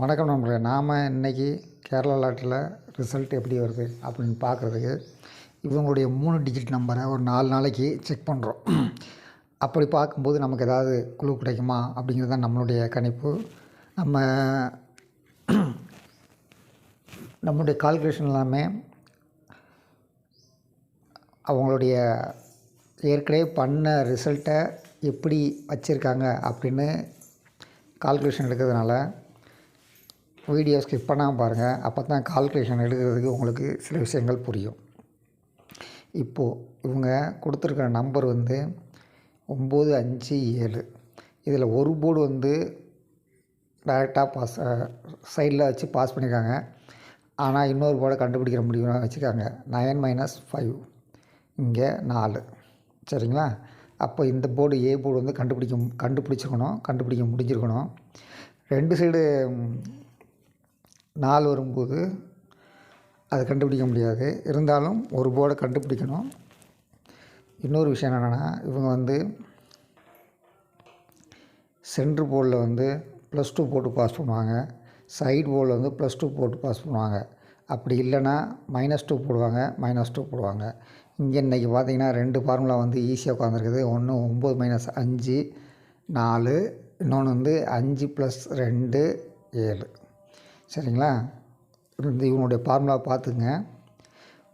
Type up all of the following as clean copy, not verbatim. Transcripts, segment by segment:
வணக்கம் நண்பர்களே. நாம் இன்றைக்கி கேரளா லாட்டரியில் ரிசல்ட் எப்படி வருது அப்படின்னு பார்க்குறதுக்கு இவங்களுடைய 3 டிஜிட் நம்பரை ஒரு 4 நாளைக்கு செக் பண்ணுறோம். அப்படி பார்க்கும்போது நமக்கு ஏதாவது குழு கிடைக்குமா அப்படிங்கிறது தான் நம்மளுடைய கணிப்பு. நம்மளுடைய கால்குலேஷன் எல்லாமே அவங்களுடைய ஏற்கனவே பண்ண ரிசல்ட்டை எப்படி வச்சுருக்காங்க அப்படின்னு கால்குலேஷன் எடுக்கிறதுனால வீடியோ ஸ்கிப் பண்ணாமல் பாருங்கள். அப்போ தான் கால்குலேஷன் எடுக்கிறதுக்கு உங்களுக்கு சில விஷயங்கள் புரியும். இப்போது இவங்க கொடுத்துருக்கிற நம்பர் 957. இதில் ஒரு போர்டு டைரெக்டாக சைடில் வச்சு பாஸ் பண்ணியிருக்காங்க. ஆனால் இன்னொரு போர்டை கண்டுபிடிக்கிற முடியும்னு வச்சுருக்காங்க. 9 - 5 இங்கே 4. சரிங்களா? அப்போ இந்த போர்டு ஏ போர்டு கண்டுபிடிக்க முடிஞ்சிருக்கணும். 2 சைடு 4 வரும்போது அது கண்டுபிடிக்க முடியாது. இருந்தாலும் ஒரு போர்டை கண்டுபிடிக்கணும். இன்னொரு விஷயம் என்னென்னா, இவங்க சென்ட்ரு போர்டில் +2 போட்டு பாஸ் பண்ணுவாங்க. சைடு போர்டில் +2 போட்டு பாஸ் பண்ணுவாங்க. அப்படி இல்லைன்னா -2 போடுவாங்க, -2 போடுவாங்க. இங்கே இன்றைக்கி பார்த்திங்கன்னா 2 ஃபார்முலா ஈஸியாக உட்காந்துருக்குது. ஒன்று 9 - 5 4, இன்னொன்று 5 + 2 7. சரிங்களா? இவங்களுடைய ஃபார்முலா பார்த்துங்க.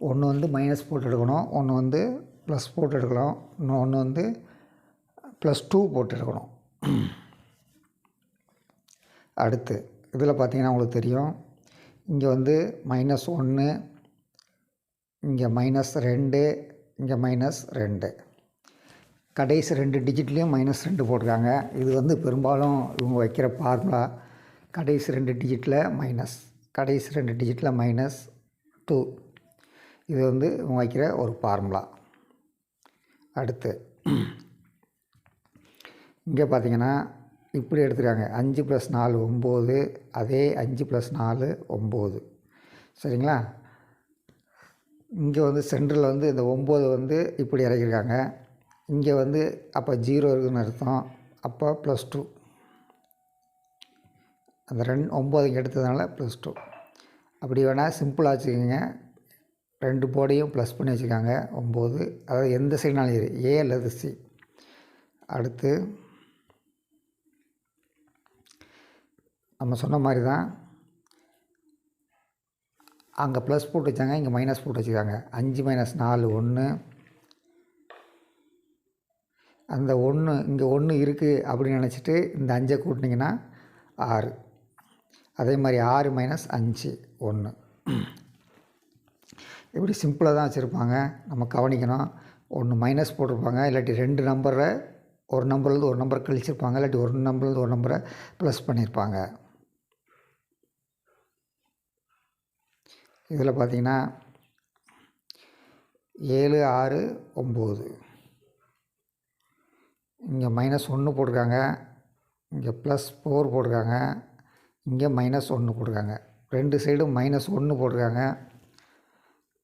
ஒன்று மைனஸ் போட்டு எடுக்கணும், ஒன்று ப்ளஸ் போட்டு எடுக்கலாம், இன்னொன்று +2 போட்டு எடுக்கணும். அடுத்து இதில் பார்த்திங்கன்னா உங்களுக்கு தெரியும், இங்கே -1, இங்கே -2, இங்கே -2. கடைசி 2 டிஜிட்லேயும் -2 போட்டிருக்காங்க. இது பெரும்பாலும் இவங்க வைக்கிற ஃபார்முலா. கடைசி 2 டிஜிட்டில் கடைசி 2 டிஜிட்டில் -2. இது இவங்க வைக்கிற ஒரு ஃபார்முலா. அடுத்து இங்கே பார்த்திங்கன்னா இப்படி எடுத்துருக்காங்க. 5 + 4 9. அதே 5 + 4 9. சரிங்களா? இங்கே சென்டரில் இந்த 9 இப்படி இறக்கியிருக்காங்க. இங்கே அப்போ 0 இருக்குதுன்னு அர்த்தம். அப்போ +2. அந்த 9 எடுத்ததுனால +2. அப்படி வேணால் சிம்பிளாக வச்சுக்கோங்க. 2 போர்டையும் ப்ளஸ் பண்ணி வச்சுருக்காங்க. 9, அதாவது எந்த சைடுனாலும் சரி, ஏ அல்லது சி. அடுத்து நம்ம சொன்ன மாதிரி தான் அங்கே ப்ளஸ் போட்டு வச்சாங்க, இங்கே மைனஸ் போட்டு வச்சுருக்காங்க. 5 - 4 1. அந்த 1 இங்கே 1 இருக்குது அப்படின்னு நினச்சிட்டு இந்த 5 கூட்டினீங்கன்னா 6. அதே மாதிரி 6 - 5 1. இப்படி சிம்பிளாக தான் வச்சுருப்பாங்க. நம்ம கவனிக்கணும். ஒன்று மைனஸ் போட்டிருப்பாங்க, இல்லாட்டி 2 நம்பரை ஒரு நம்பர்லேருந்து ஒரு நம்பர் கழிச்சிருப்பாங்க, இல்லாட்டி ஒரு நம்பர்லேருந்து ஒரு நம்பரை ப்ளஸ் பண்ணியிருப்பாங்க. இதில் பார்த்திங்கன்னா 7 6 9. இங்கே -1 போட்டிருக்காங்க, இங்கே +4 போட்டிருக்காங்க, இங்கே -1 போட்டிருக்காங்க. 2 சைடும் -1 போட்டிருக்காங்க.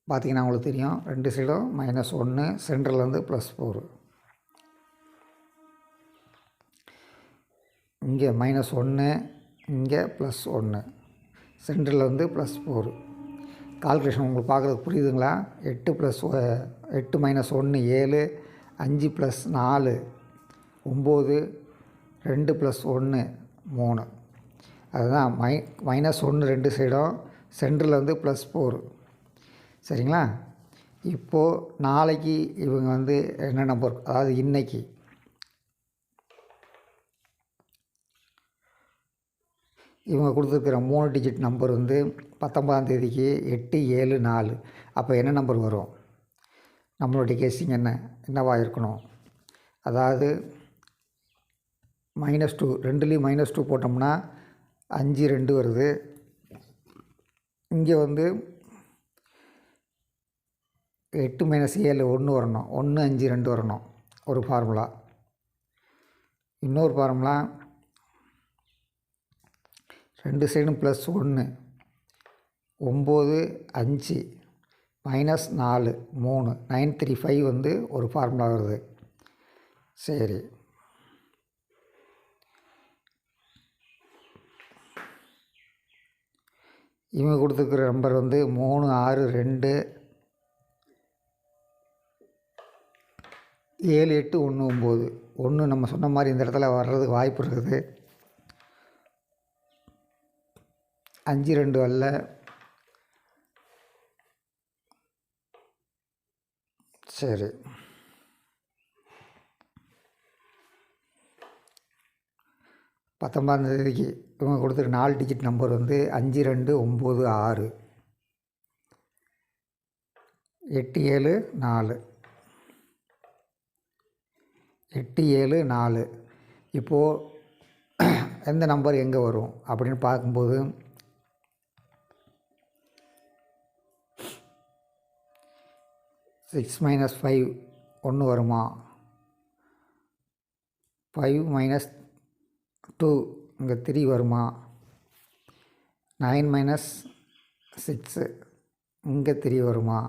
பார்த்திங்கன்னா உங்களுக்கு தெரியும், 2 சைடும் -1, சென்டரில் +4. இங்கே -1, இங்கே +1, சென்டரில் +4. கால்குலேஷன் உங்களுக்கு பார்க்குறதுக்கு புரியுதுங்களா? 8 - 1 7, 5 + 4 9, 2 + 1 3. அதுதான் -1 2 சைடும், சென்டரில் +4. சரிங்களா? இப்போது நாளைக்கு இவங்க என்ன நம்பர், அதாவது இன்றைக்கி இவங்க கொடுத்துருக்குற 3 டிஜிட் நம்பர் 19ஆம் தேதிக்கு 8 7 4. அப்போ என்ன நம்பர் வரும்? நம்மளுடைய கெஸ்ஸிங் என்னவாக இருக்கணும்? அதாவது -2, 2லேயும் -2 போட்டோம்னா 5 2 வருது. இங்கே 8 - 7 1 வரணும், 1 5 2 வரணும். ஒரு ஃபார்முலா. இன்னொரு ஃபார்முலா 2 சைடும் +1, 9 5 -4 3, 935 ஒரு ஃபார்முலா வருது. சரி, இவங்க கொடுத்துருக்குற நம்பர் வந்து 3 6 2 7 8 1 9. 1 நம்ம சொன்ன மாதிரி இந்த இடத்துல வர்றதுக்கு வாய்ப்பு இருக்குது. 5 2 வரல. சரி, 19ஆந்தேதிக்கு இவங்க கொடுத்துருக்க 4 டிஜிட் நம்பர் வந்து 5 2 9 6 8 7 4 8 7 4. இப்போது எந்த நம்பர் எங்கே வரும் அப்படின்னு பார்க்கும்போது 6 - 5 1 வருமா? 5 - 2 இங்கே 3 வருமா? 9 - 6 இங்கே 3 வருமா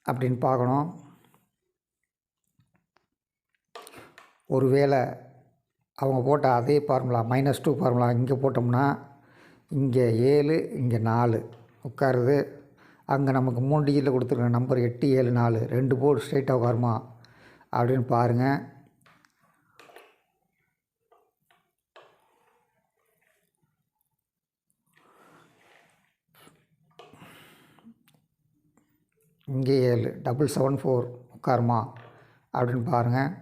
அப்படின்னு பார்க்கணும். ஒருவேளை அவங்க போட்ட அதே ஃபார்முலா -2 ஃபார்முலா இங்கே போட்டோம்னா இங்கே 7 இங்கே 4 உட்காருது. அங்கே நமக்கு 3 டிஜிட்டில் கொடுத்துருக்க நம்பர் 8 7 4 2 போர்டு ஸ்ட்ரைட்டாக உட்காருமா அப்படின்னு பாருங்கள். இங்கே 7 774 உட்காருமா அப்படின்னு பாருங்கள்.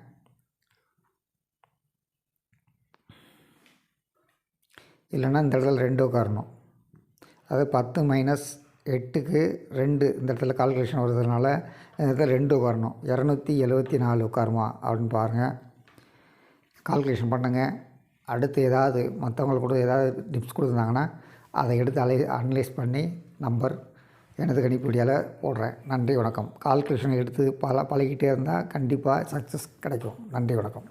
இல்லைன்னா இந்த இடத்துல 2 உட்காரணும். அதாவது 10 - 8க்கு 2 இந்த இடத்துல கால்குலேஷன் வருதுனால இந்த இடத்துல 2 உட்காரணும். 274 உட்காருமா அப்படின்னு பாருங்கள். கால்குலேஷன் பண்ணுங்கள். அடுத்து ஏதாவது மற்றவங்களுக்கு கூட ஏதாவது டிப்ஸ் கொடுத்துருந்தாங்கன்னா அதை எடுத்து அனலைஸ் பண்ணி நம்பர் எனது கணிப்பு வீடியோவில் போடுறேன். நன்றி வணக்கம். கால்குலேஷன் எடுத்து பழகிட்டே இருந்தால் கண்டிப்பாக சக்ஸஸ் கிடைக்கும். நன்றி வணக்கம்.